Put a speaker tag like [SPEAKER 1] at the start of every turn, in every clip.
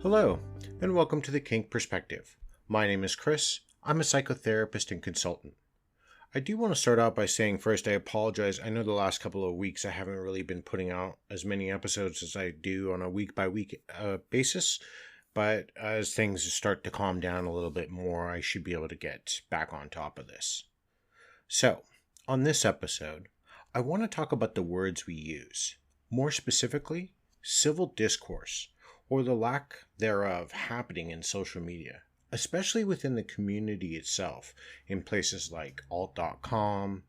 [SPEAKER 1] Hello, and welcome to the Kink Perspective. My name is Chris. I'm a psychotherapist and consultant. I do want to start out by saying first, I apologize. I know the last couple of weeks I haven't really been putting out as many episodes as I do on a week by week basis, but as things start to calm down a little bit more, I should be able to get back on top of this. So, on this episode, I want to talk about the words we use. More specifically, civil discourse, or the lack thereof happening in social media, especially within the community itself, in places like alt.com,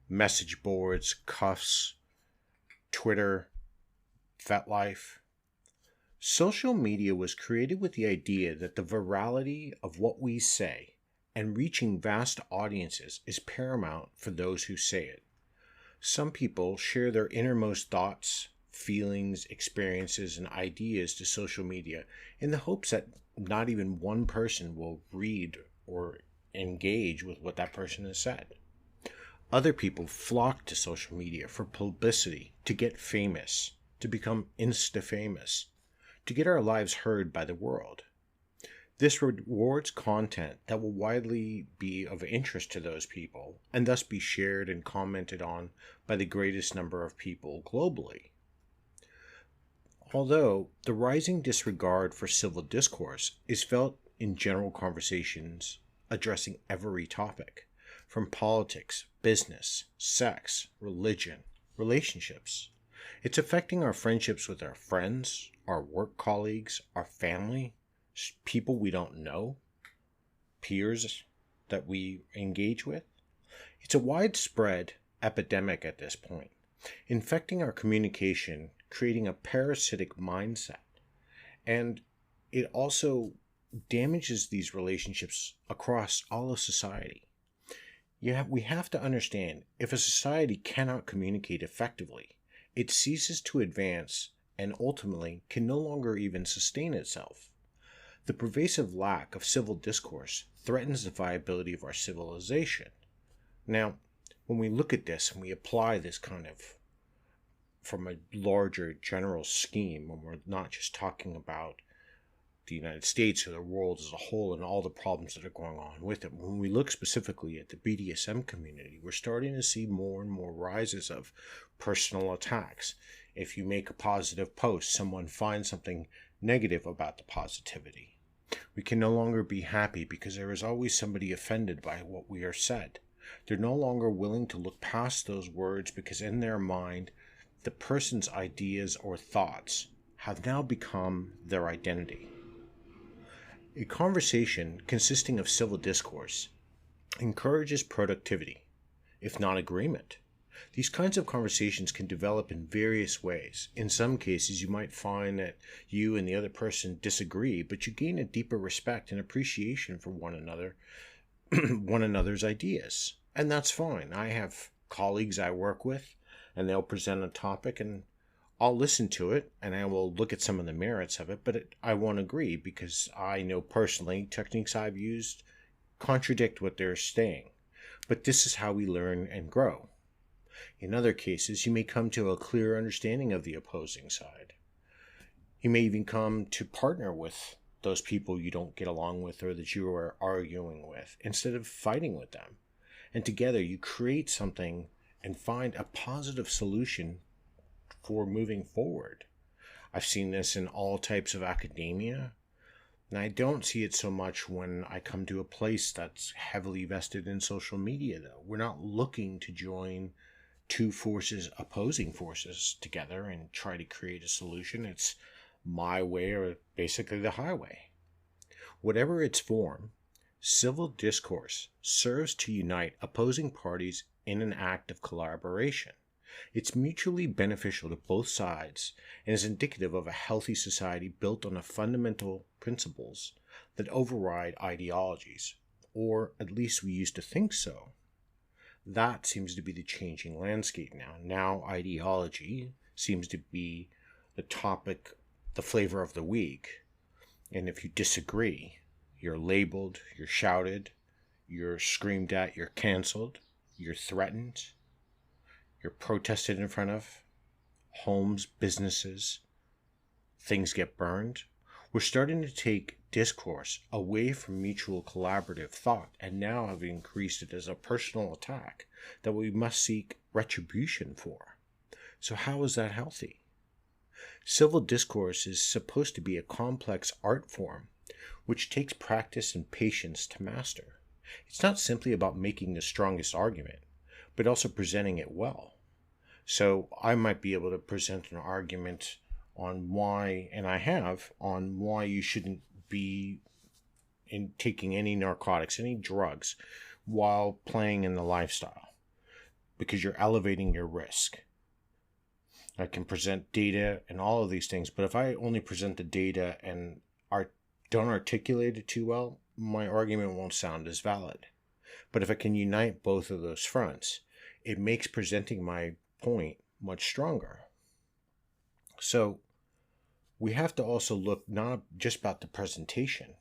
[SPEAKER 1] message boards, cuffs, Twitter, FetLife. Social media was created with the idea that the virality of what we say and reaching vast audiences is paramount for those who say it. Some people share their innermost thoughts, feelings, experiences, and ideas to social media in the hopes that not even one person will read or engage with what that person has said. Other people flock to social media for publicity, to get famous, to become insta-famous, to get our lives heard by the world. This rewards content that will widely be of interest to those people and thus be shared and commented on by the greatest number of people globally. Although the rising disregard for civil discourse is felt in general conversations addressing every topic, from politics, business, sex, religion, relationships, it's affecting our friendships with our friends, our work colleagues, our family, people we don't know, peers that we engage with. It's a widespread epidemic at this point, infecting our communication, creating a parasitic mindset. And it also damages these relationships across all of society. We have to understand, if a society cannot communicate effectively, it ceases to advance and ultimately can no longer even sustain itself. The pervasive lack of civil discourse threatens the viability of our civilization. Now, when we look at this and we apply this kind of from a larger general scheme, when we're not just talking about the United States or the world as a whole and all the problems that are going on with it, when we look specifically at the BDSM community, we're starting to see more and more rises of personal attacks. If you make a positive post, someone finds something negative about the positivity. We can no longer be happy because there is always somebody offended by what we are said. They're no longer willing to look past those words because in their mind, the person's ideas or thoughts have now become their identity. A conversation consisting of civil discourse encourages productivity, if not agreement. These kinds of conversations can develop in various ways. In some cases, you might find that you and the other person disagree, but you gain a deeper respect and appreciation for one another, one another's ideas. And that's fine. I have colleagues I work with, and they'll present a topic, and I'll listen to it, and I will look at some of the merits of it, but I won't agree because I know personally techniques I've used contradict what they're saying. But this is how we learn and grow. In other cases, you may come to a clear understanding of the opposing side. You may even come to partner with those people you don't get along with or that you are arguing with instead of fighting with them. And together you create something and find a positive solution for moving forward. I've seen this in all types of academia, and I don't see it so much when I come to a place that's heavily vested in social media, though. We're not looking to join two forces, opposing forces together and try to create a solution. It's my way or basically the highway. Whatever its form, civil discourse serves to unite opposing parties in an act of collaboration. It's mutually beneficial to both sides and is indicative of a healthy society built on the fundamental principles that override ideologies, or at least we used to think so. That seems to be the changing landscape now. Now ideology seems to be the topic, the flavor of the week. And if you disagree, you're labeled, you're shouted, you're screamed at, you're canceled, you're threatened, you're protested in front of, homes, businesses, things get burned. We're starting to take discourse away from mutual collaborative thought and now have increased it as a personal attack that we must seek retribution for. So how is that healthy? Civil discourse is supposed to be a complex art form which takes practice and patience to master. It's not simply about making the strongest argument, but also presenting it well. So I might be able to present an argument on why, and I have, on why you shouldn't be taking any narcotics, any drugs, while playing in the lifestyle, because you're elevating your risk. I can present data and all of these things, but if I only present the data and don't articulate it too well, my argument won't sound as valid. But if I can unite both of those fronts, it makes presenting my point much stronger. So we have to also look not just about the presentation.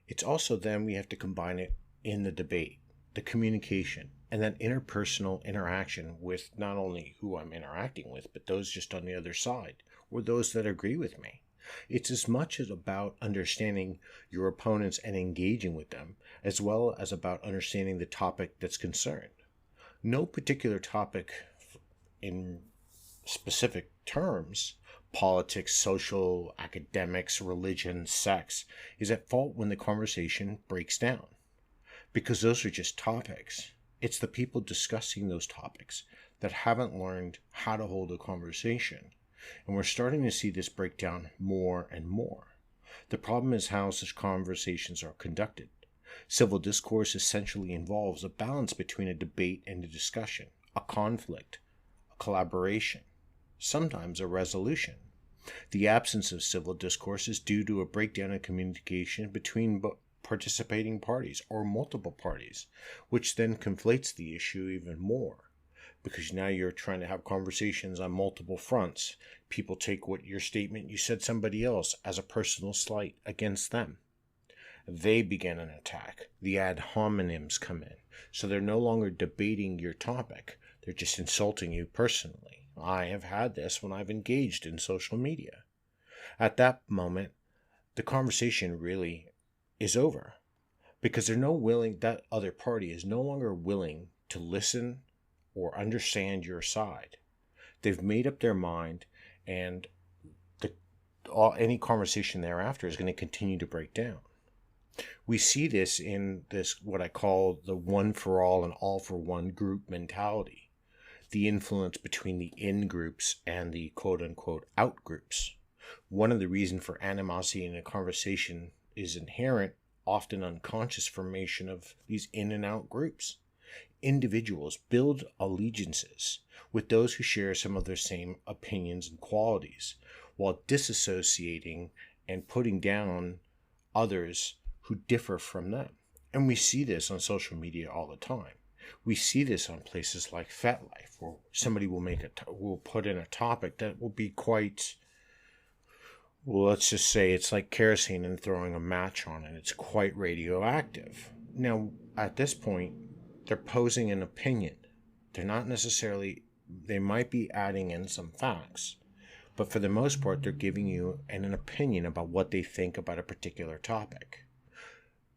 [SPEAKER 1] It's also then we have to combine it in the debate, the communication, and that interpersonal interaction with not only who I'm interacting with, but those just on the other side, or those that agree with me. It's as much as about understanding your opponents and engaging with them, as well as about understanding the topic that's concerned. No particular topic in specific terms, politics, social, academics, religion, sex, is at fault when the conversation breaks down. Because those are just topics. It's the people discussing those topics that haven't learned how to hold a conversation. And we're starting to see this break down more and more. The problem is how such conversations are conducted. Civil discourse essentially involves a balance between a debate and a discussion, a conflict, a collaboration, sometimes a resolution. The absence of civil discourse is due to a breakdown in communication between participating parties or multiple parties, which then conflates the issue even more. Because now you're trying to have conversations on multiple fronts. People take what your statement you said somebody else as a personal slight against them. They begin an attack. The ad hominems come in. So they're no longer debating your topic. They're just insulting you personally. I have had this when I've engaged in social media. At that moment, the conversation really is over. Because that other party is no longer willing to listen or understand your side. They've made up their mind, and any conversation thereafter is going to continue to break down. We see this in this, what I call the one for all and all for one group mentality, the influence between the in groups and the quote unquote out groups. One of the reasons for animosity in a conversation is inherent, often unconscious formation of these in and out groups. Individuals build allegiances with those who share some of their same opinions and qualities, while disassociating and putting down others who differ from them. And we see this on social media all the time. We see this on places like FetLife, where somebody will put in a topic that will be quite, well, let's just say it's like kerosene and throwing a match on it. It's quite radioactive. Now, at this point, they're posing an opinion. They're not necessarily, they might be adding in some facts, but for the most part, they're giving you an opinion about what they think about a particular topic.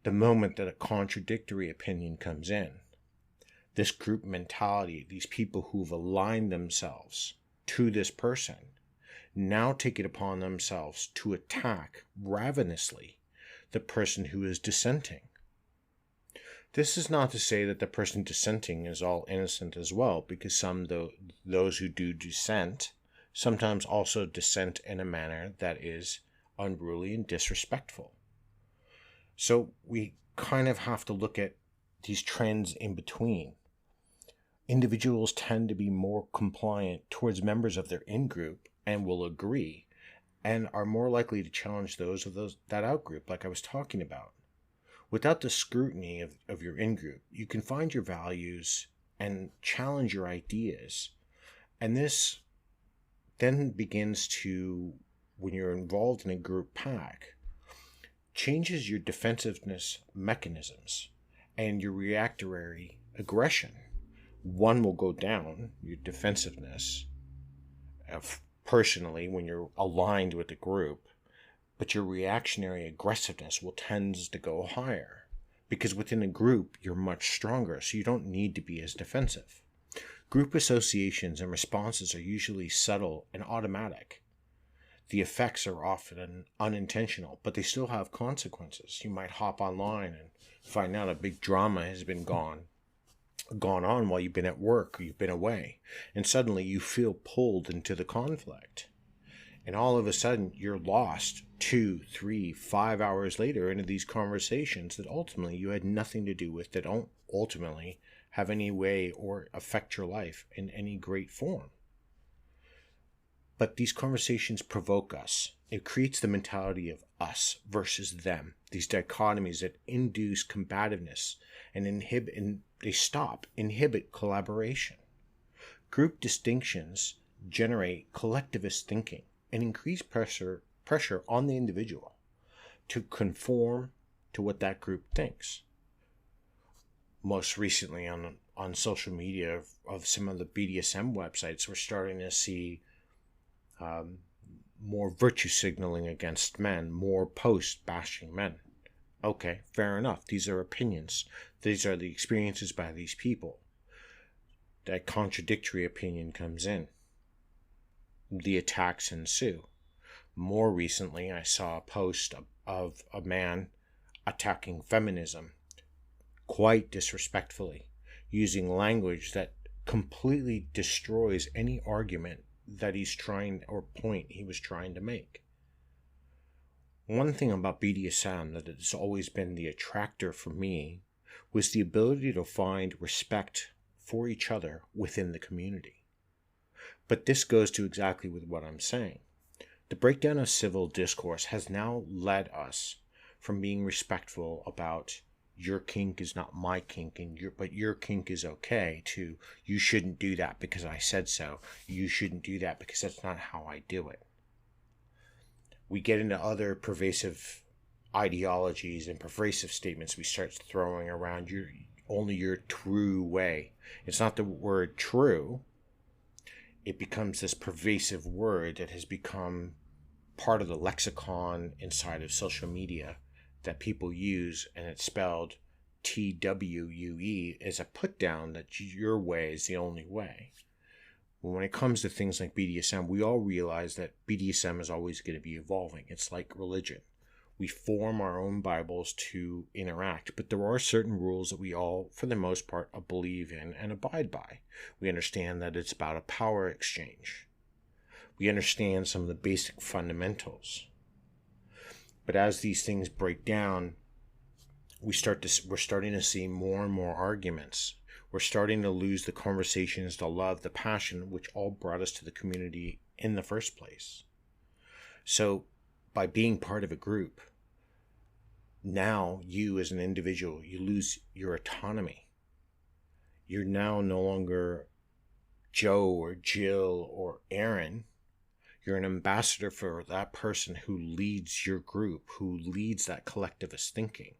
[SPEAKER 1] The moment that a contradictory opinion comes in, this group mentality, these people who've aligned themselves to this person, now take it upon themselves to attack ravenously the person who is dissenting. This is not to say that the person dissenting is all innocent as well, because those who do dissent sometimes also dissent in a manner that is unruly and disrespectful. So we kind of have to look at these trends in between. Individuals tend to be more compliant towards members of their in-group and will agree, and are more likely to challenge those that out-group, like I was talking about. Without the scrutiny of your in-group, you can find your values and challenge your ideas. And this then begins to, when you're involved in a group pack, changes your defensiveness mechanisms and your reactionary aggression. One will go down, your defensiveness, personally, when you're aligned with the group, but your reactionary aggressiveness will tend to go higher. Because within a group, you're much stronger, so you don't need to be as defensive. Group associations and responses are usually subtle and automatic. The effects are often unintentional, but they still have consequences. You might hop online and find out a big drama has been gone on while you've been at work or you've been away, and suddenly you feel pulled into the conflict. And all of a sudden, you're lost 2, 3, 5 hours later into these conversations that ultimately you had nothing to do with, that don't ultimately have any way or affect your life in any great form. But these conversations provoke us. It creates the mentality of us versus them. These dichotomies that induce combativeness and inhibit collaboration. Group distinctions generate collectivist thinking and increase pressure on the individual to conform to what that group thinks. Most recently on social media of some of the BDSM websites, we're starting to see more virtue signaling against men, more posts bashing men. Okay, fair enough. These are opinions. These are the experiences by these people. That contradictory opinion comes in. The attacks ensue. More recently, I saw a post of a man attacking feminism quite disrespectfully, using language that completely destroys any argument that he was trying to make. One thing about BDSM that has always been the attractor for me was the ability to find respect for each other within the community. But this goes to exactly with what I'm saying. The breakdown of civil discourse has now led us from being respectful about your kink is not my kink, but your kink is okay, to you shouldn't do that because I said so. You shouldn't do that because that's not how I do it. We get into other pervasive ideologies and pervasive statements we start throwing around only your true way. It's not the word true. It becomes this pervasive word that has become part of the lexicon inside of social media that people use, and it's spelled TWUE as a put down that your way is the only way. When it comes to things like BDSM, we all realize that BDSM is always going to be evolving. It's like religion. We form our own Bibles to interact, but there are certain rules that we all, for the most part, believe in and abide by. We understand that it's about a power exchange. We understand some of the basic fundamentals. But as these things break down, we're starting to see more and more arguments. We're starting to lose the conversations, the love, the passion, which all brought us to the community in the first place. So by being part of a group, now you as an individual, you lose your autonomy. You're now no longer Joe or Jill or Aaron. You're an ambassador for that person who leads your group, who leads that collectivist thinking.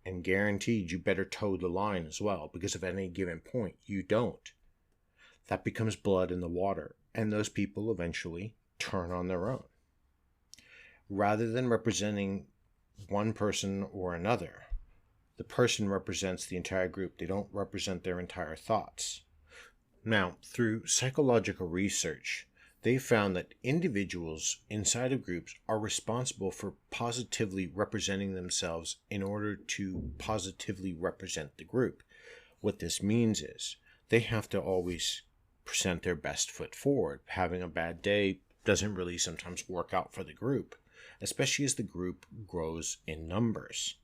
[SPEAKER 1] And guaranteed you better toe the line as well, because if at any given point you don't, that becomes blood in the water, and those people eventually turn on their own. Rather than representing one person or another, the person represents the entire group. They don't represent their entire thoughts. Now, through psychological research, they found that individuals inside of groups are responsible for positively representing themselves in order to positively represent the group. What this means is they have to always present their best foot forward. Having a bad day doesn't really sometimes work out for the group, especially as the group grows in numbers.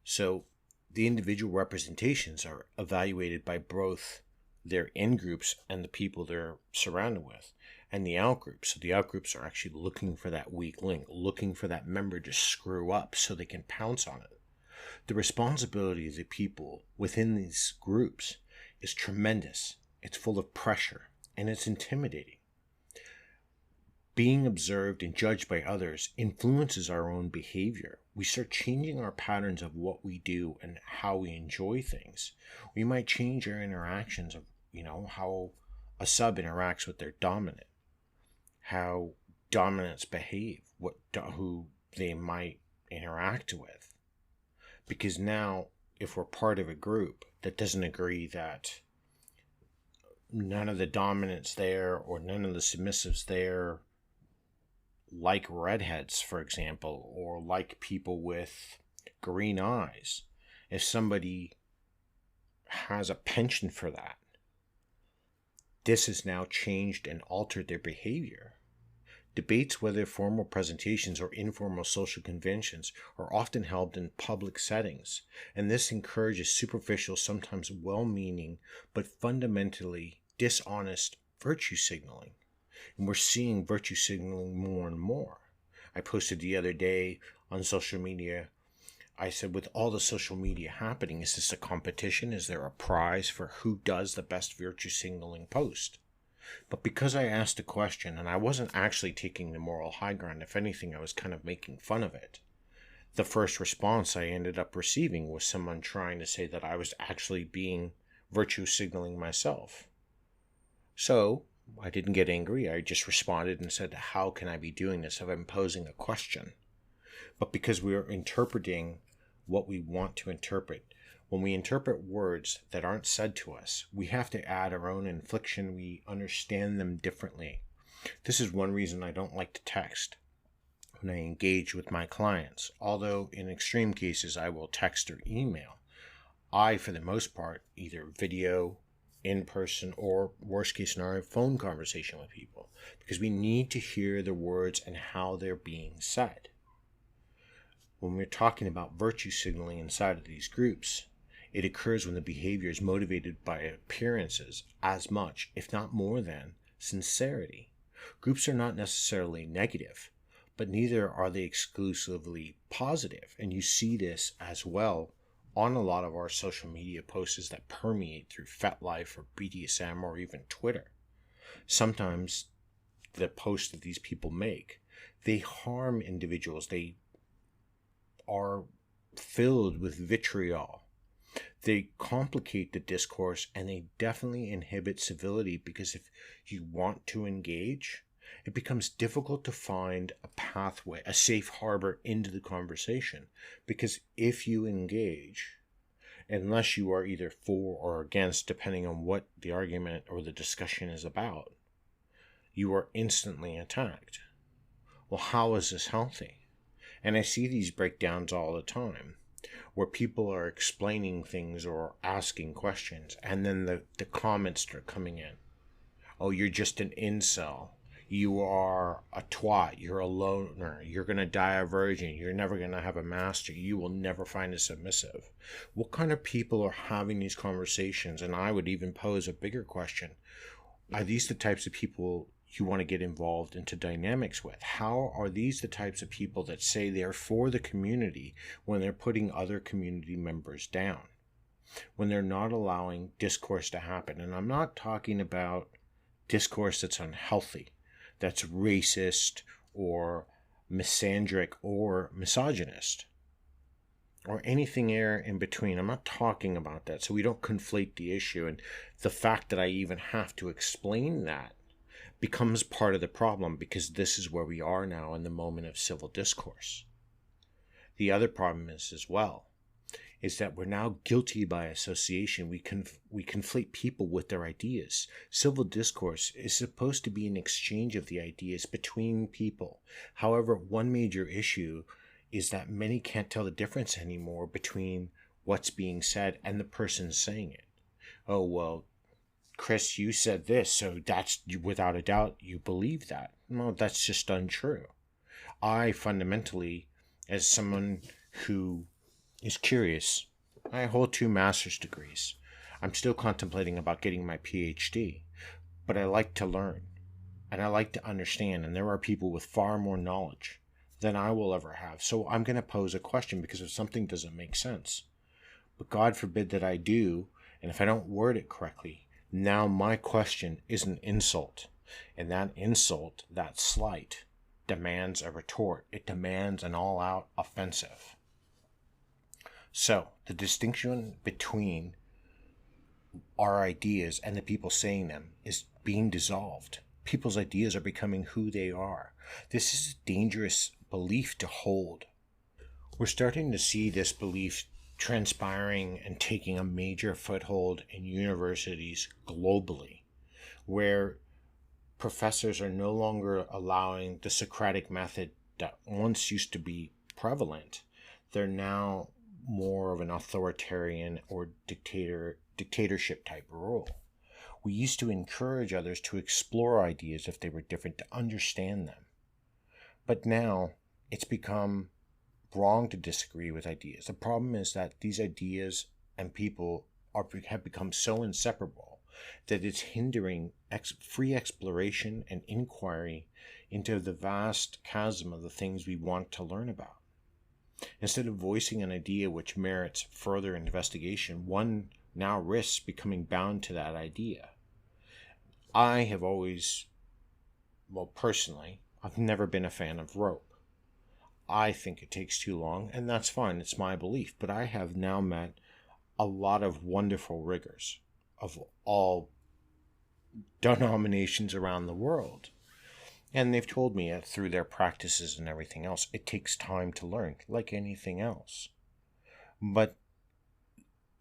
[SPEAKER 1] So the individual representations are evaluated by both their in-groups and the people they're surrounded with, and the out-groups. So the out-groups are actually looking for that weak link, looking for that member to screw up so they can pounce on it. The responsibility of the people within these groups is tremendous. It's full of pressure, and it's intimidating. Being observed and judged by others influences our own behavior. We start changing our patterns of what we do and how we enjoy things. We might change our interactions of, how a sub interacts with their dominant, how dominants behave, who they might interact with. Because now, if we're part of a group that doesn't agree that none of the dominants there or none of the submissives there like redheads, for example, or like people with green eyes, if somebody has a penchant for that, this has now changed and altered their behavior. Debates, whether formal presentations or informal social conventions, are often held in public settings, and this encourages superficial, sometimes well-meaning, but fundamentally dishonest virtue signaling. And we're seeing virtue signaling more and more. I posted the other day on social media, I said, with all the social media happening, is this a competition? Is there a prize for who does the best virtue signaling post? But because I asked a question, and I wasn't actually taking the moral high ground, if anything, I was kind of making fun of it. The first response I ended up receiving was someone trying to say that I was actually being virtue signaling myself. So I didn't get angry. I just responded and said, how can I be doing this if I'm posing a question? But because we are interpreting what we want to interpret, when we interpret words that aren't said to us, we have to add our own inflection. We understand them differently. This is one reason I don't like to text when I engage with my clients. Although in extreme cases I will text or email, I, for the most part, either video, in person, or worst case scenario, phone conversation with people, because we need to hear the words and how they're being said. When we're talking about virtue signaling inside of these groups, it occurs when the behavior is motivated by appearances as much, if not more than, sincerity. Groups are not necessarily negative, but neither are they exclusively positive. And you see this as well on a lot of our social media posts that permeate through FetLife or BDSM or even Twitter. Sometimes the posts that these people make, they harm individuals. They are filled with vitriol. They complicate the discourse, and they definitely inhibit civility, because if you want to engage, it becomes difficult to find a pathway, a safe harbor into the conversation. Because if you engage, unless you are either for or against, depending on what the argument or the discussion is about, you are instantly attacked. Well, how is this healthy? And I see these breakdowns all the time, where people are explaining things or asking questions, and then the comments start coming in. Oh, you're just an incel. You are a twat. You're a loner. You're going to die a virgin. You're never going to have a master. You will never find a submissive. What kind of people are having these conversations? And I would even pose a bigger question. Are these the types of people you want to get involved into dynamics with? How are these the types of people that say they're for the community when they're putting other community members down? When they're not allowing discourse to happen? And I'm not talking about discourse that's unhealthy, that's racist or misandric or misogynist, or anything there in between. I'm not talking about that, so we don't conflate the issue. And the fact that I even have to explain that becomes part of the problem, because this is where we are now in the moment of civil discourse. The other problem is as well, is that we're now guilty by association. We conflate people with their ideas. Civil discourse is supposed to be an exchange of the ideas between people. However, one major issue is that many can't tell the difference anymore between what's being said and the person saying it. Oh, well, Chris, you said this, so that's, without a doubt, you believe that. No, that's just untrue. I fundamentally, as someone who is curious, I hold 2 master's degrees. I'm still contemplating about getting my PhD, but I like to learn, and I like to understand, and there are people with far more knowledge than I will ever have. So I'm going to pose a question, because if something doesn't make sense, but God forbid that I do, and if I don't word it correctly, now my question is an insult, and that insult, that slight, demands a retort. It demands an all-out offensive. So the distinction between our ideas and the people saying them is being dissolved. People's ideas are becoming who they are. This is a dangerous belief to hold. We're starting to see this belief transpiring and taking a major foothold in universities globally, where professors are no longer allowing the Socratic method that once used to be prevalent. They're now more of an authoritarian or dictatorship type rule. We used to encourage others to explore ideas if they were different, to understand them. But now it's become wrong to disagree with ideas. The problem is that these ideas and people have become so inseparable that it's hindering free exploration and inquiry into the vast chasm of the things we want to learn about. Instead of voicing an idea which merits further investigation, one now risks becoming bound to that idea. I have always, personally, I've never been a fan of rope. I think it takes too long, and that's fine, it's my belief. But I have now met a lot of wonderful riggers of all denominations around the world. And they've told me through their practices and everything else, it takes time to learn, like anything else. But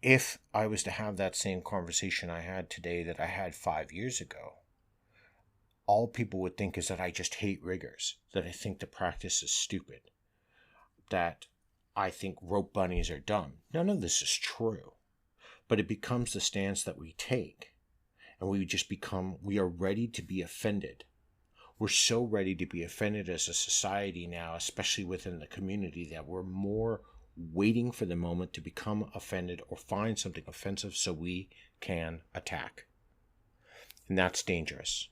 [SPEAKER 1] if I was to have that same conversation I had today that I had 5 years ago, all people would think is that I just hate riggers, that I think the practice is stupid, that I think rope bunnies are dumb. None of this is true. But it becomes the stance that we take. And we are ready to be offended. We're so ready to be offended as a society now, especially within the community, that we're more waiting for the moment to become offended or find something offensive so we can attack. And that's dangerous,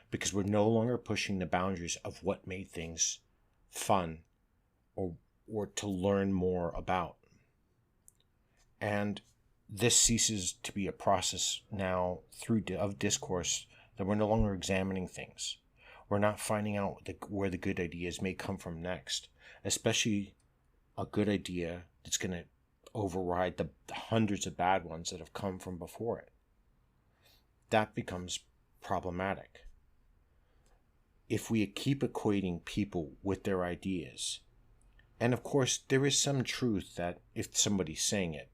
[SPEAKER 1] because we're no longer pushing the boundaries of what made things fun or to learn more about. And this ceases to be a process now of discourse, that we're no longer examining things. We're not finding out where the good ideas may come from next, especially a good idea that's going to override the hundreds of bad ones that have come from before it. That becomes problematic. If we keep equating people with their ideas, and of course there is some truth that if somebody's saying it,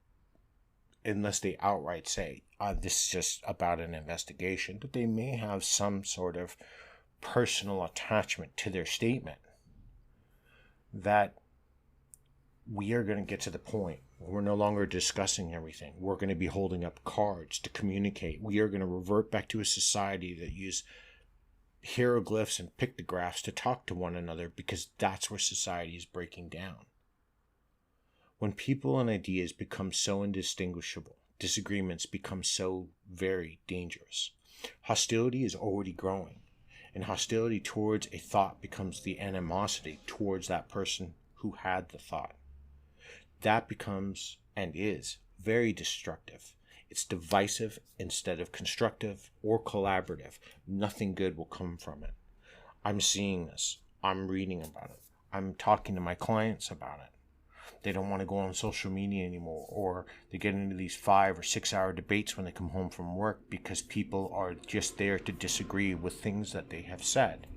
[SPEAKER 1] unless they outright say, this is just about an investigation, that they may have some sort of personal attachment to their statement, that we are going to get to the point where we're no longer discussing everything. We're going to be holding up cards to communicate. We are going to revert back to a society that use hieroglyphs and pictographs to talk to one another, because that's where society is breaking down. When people and ideas become so indistinguishable, disagreements become so very dangerous. Hostility is already growing, and hostility towards a thought becomes the animosity towards that person who had the thought. That becomes, and is, very destructive. It's divisive instead of constructive or collaborative. Nothing good will come from it. I'm seeing this. I'm reading about it. I'm talking to my clients about it. They don't want to go on social media anymore, or they get into these 5 or 6 hour debates when they come home from work because people are just there to disagree with things that they have said.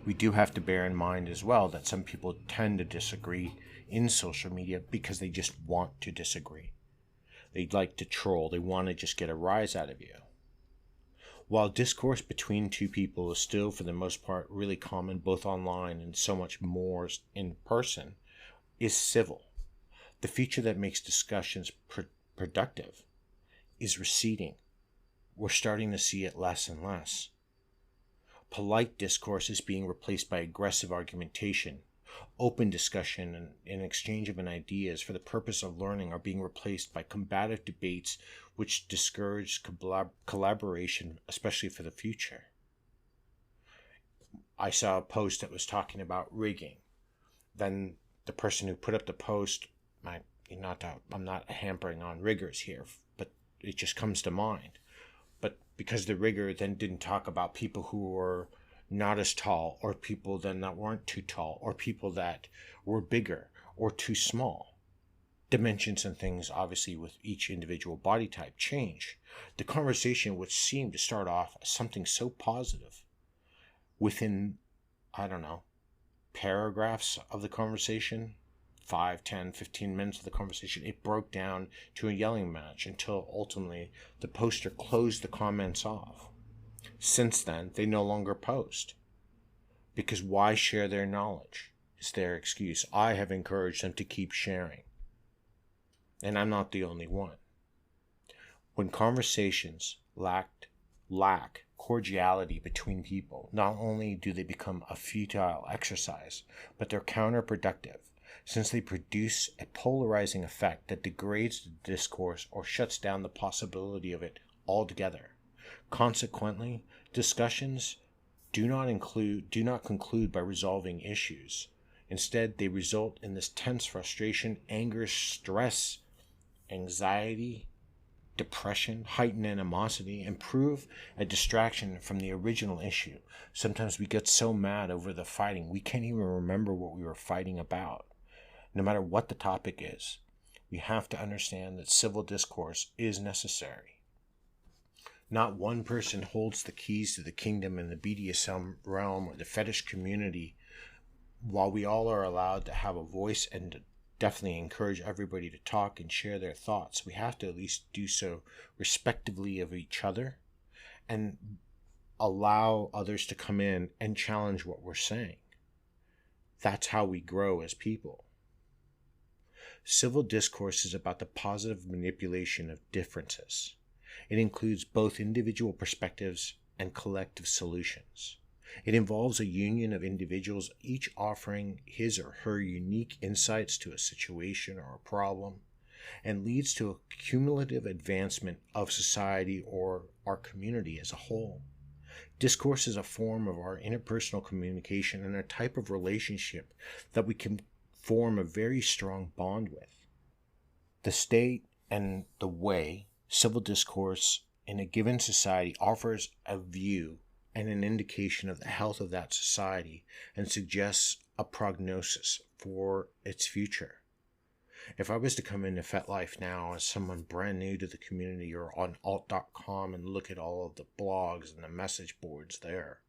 [SPEAKER 1] We do have to bear in mind as well that some people tend to disagree in social media because they just want to disagree. They like to troll. They want to just get a rise out of you. While discourse between two people is still, for the most part, really common both online and so much more in person, is civil. The feature that makes discussions productive is receding. We're starting to see it less and less. Polite discourse is being replaced by aggressive argumentation. Open discussion and exchange of ideas for the purpose of learning are being replaced by combative debates which discourage collaboration, especially for the future. I saw a post that was talking about rigging. Then the person who put up the post, I'm not hampering on riggers here, but it just comes to mind. But because the rigger then didn't talk about people who were not as tall, or people then that weren't too tall, or people that were bigger or too small. Dimensions and things, obviously, with each individual body type change. The conversation, which seemed to start off as something so positive, within, paragraphs of the conversation, 5, 10, 15 minutes of the conversation, it broke down to a yelling match until ultimately the poster closed the comments off. Since then, they no longer post. Because why share their knowledge? Is their excuse. I have encouraged them to keep sharing. And I'm not the only one. When conversations lack cordiality between people, not only do they become a futile exercise, but they're counterproductive, since they produce a polarizing effect that degrades the discourse or shuts down the possibility of it altogether. Consequently, discussions do not conclude by resolving issues. Instead, they result in this tense frustration, anger, stress, anxiety, depression, heightened animosity, and prove a distraction from the original issue. Sometimes we get so mad over the fighting, we can't even remember what we were fighting about. No matter what the topic is, we have to understand that civil discourse is necessary. Not one person holds the keys to the kingdom in the BDSM realm or the fetish community. While we all are allowed to have a voice and to definitely encourage everybody to talk and share their thoughts, we have to at least do so respectively of each other and allow others to come in and challenge what we're saying. That's how we grow as people. Civil discourse is about the positive manipulation of differences. It includes both individual perspectives and collective solutions. It involves a union of individuals, each offering his or her unique insights to a situation or a problem, and leads to a cumulative advancement of society or our community as a whole. Discourse is a form of our interpersonal communication and a type of relationship that we can form a very strong bond with. The state and the way civil discourse in a given society offers a view and an indication of the health of that society and suggests a prognosis for its future. If I was to come into FetLife now as someone brand new to the community or on alt.com and look at all of the blogs and the message boards there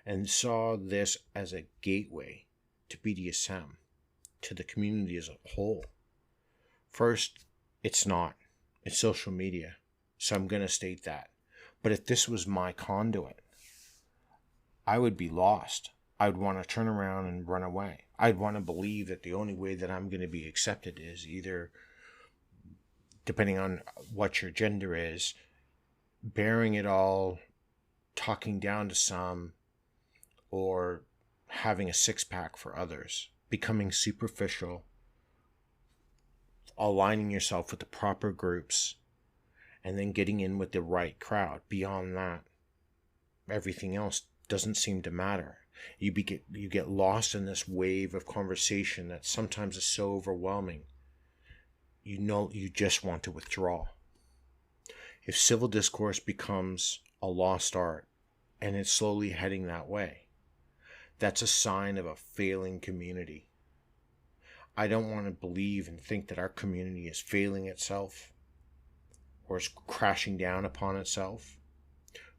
[SPEAKER 1] and saw this as a gateway to BDSM, to the community as a whole, first, it's not. It's social media, so I'm going to state that. But if this was my conduit, I would be lost. I'd want to turn around and run away. I'd want to believe that the only way that I'm going to be accepted is either, depending on what your gender is, bearing it all, talking down to some, or having a six-pack for others, becoming superficial, aligning yourself with the proper groups, and then getting in with the right crowd. Beyond that, everything else doesn't seem to matter. You get lost in this wave of conversation that sometimes is so overwhelming. You just want to withdraw. If civil discourse becomes a lost art, and it's slowly heading that way, that's a sign of a failing community. I don't want to believe and think that our community is failing itself or is crashing down upon itself.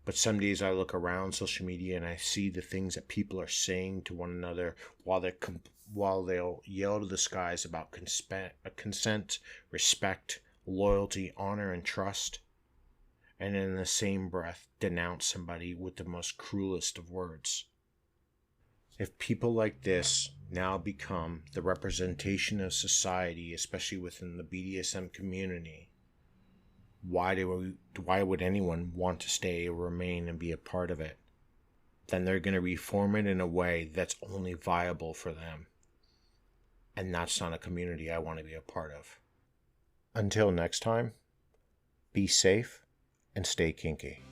[SPEAKER 1] But some days I look around social media and I see the things that people are saying to one another while they'll yell to the skies about consent, respect, loyalty, honor, and trust, and in the same breath denounce somebody with the most cruelest of words. If people like this now become the representation of society, especially within the BDSM community, why would anyone want to stay or remain and be a part of it? Then they're going to reform it in a way that's only viable for them. And that's not a community I want to be a part of. Until next time, be safe and stay kinky.